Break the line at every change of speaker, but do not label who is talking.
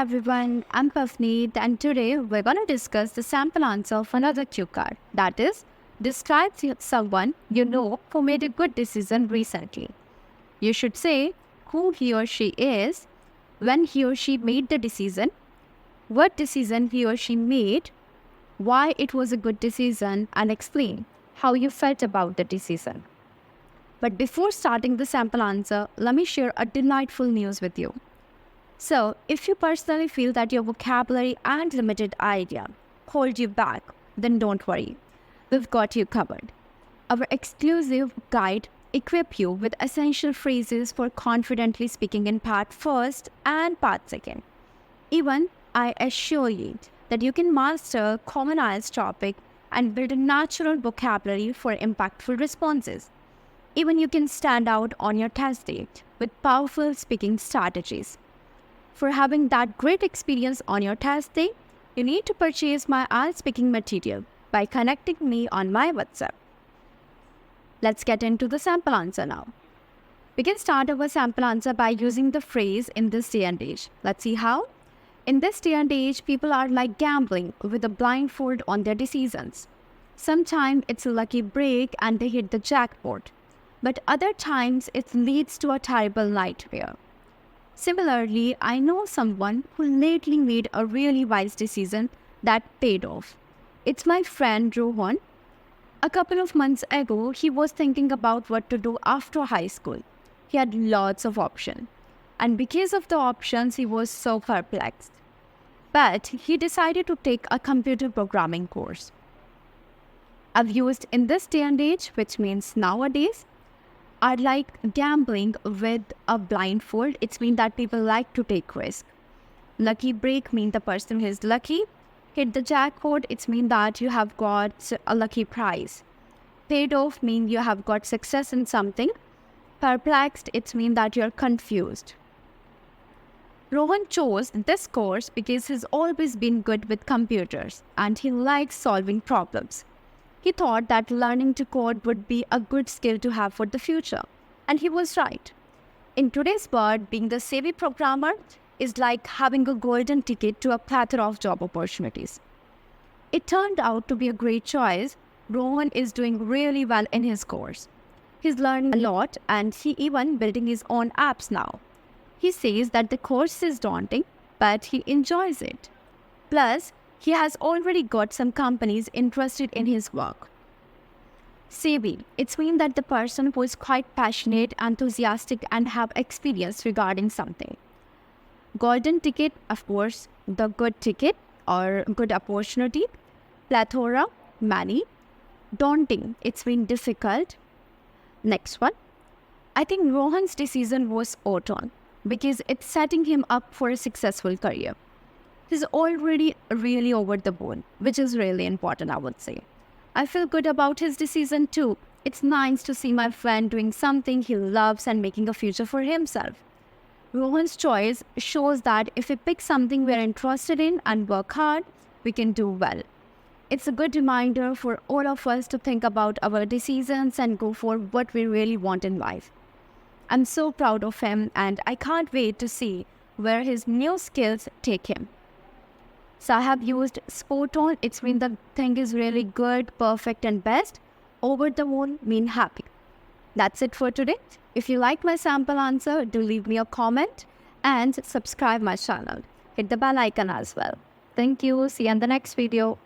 everyone, I'm Pavneet and today we're going to discuss the sample answer of another cue card. That is, describe someone you know who made a good decision recently. You should say who he or she is, when he or she made the decision, what decision he or she made, why it was a good decision, and explain how you felt about the decision. But before starting the sample answer, let me share a delightful news with you. So, if you personally feel that your vocabulary and limited idea hold you back, then don't worry. We've got you covered. Our exclusive guide equips you with essential phrases for confidently speaking in part first and part second. Even I assure you that you can master commonized topic and build a natural vocabulary for impactful responses. Even you can stand out on your test date with powerful speaking strategies. For having that great experience on your test day, you need to purchase my IELTS speaking material by connecting me on my WhatsApp. Let's get into the sample answer now. We can start our sample answer by using the phrase in this day and age. Let's see how. In this day and age, people are like gambling with a blindfold on their decisions. Sometimes it's a lucky break and they hit the jackpot, but other times it leads to a terrible nightmare. Similarly, I know someone who lately made a really wise decision that paid off. It's my friend Rohan. A couple of months ago, he was thinking about what to do after high school. He had lots of options, and because of the options, he was so perplexed. But he decided to take a computer programming course. I've used in this day and age, which means nowadays, are like gambling with a blindfold. It means that people like to take risk. Lucky break means the person is lucky. Hit the jackpot, it means that you have got a lucky prize. Paid off means you have got success in something. Perplexed, it means that you're confused. Rohan chose this course because he's always been good with computers and he likes solving problems. He thought that learning to code would be a good skill to have for the future. And he was right. In today's world, being the savvy programmer is like having a golden ticket to a plethora of job opportunities. It turned out to be a great choice. Rohan is doing really well in his course. He's learning a lot and he even building his own apps now. He says that the course is daunting, but he enjoys it. Plus, he has already got some companies interested in his work. Savvy, it means that the person who is quite passionate, enthusiastic, and have experience regarding something. Golden ticket, of course, the good ticket or good opportunity. Plethora, many. Daunting, it's been difficult. Next one. I think Rohan's decision was autumn because it's setting him up for a successful career. He's already really over the moon, which is really important, I would say. I feel good about his decision too. It's nice to see my friend doing something he loves and making a future for himself. Rohan's choice shows that if we pick something we're interested in and work hard, we can do well. It's a good reminder for all of us to think about our decisions and go for what we really want in life. I'm so proud of him and I can't wait to see where his new skills take him. So I have used spot on. It's mean the thing is really good, perfect and best. Over the moon mean happy. That's it for today. If you like my sample answer, do leave me a comment and subscribe my channel. Hit the bell icon as well. Thank you. See you in the next video.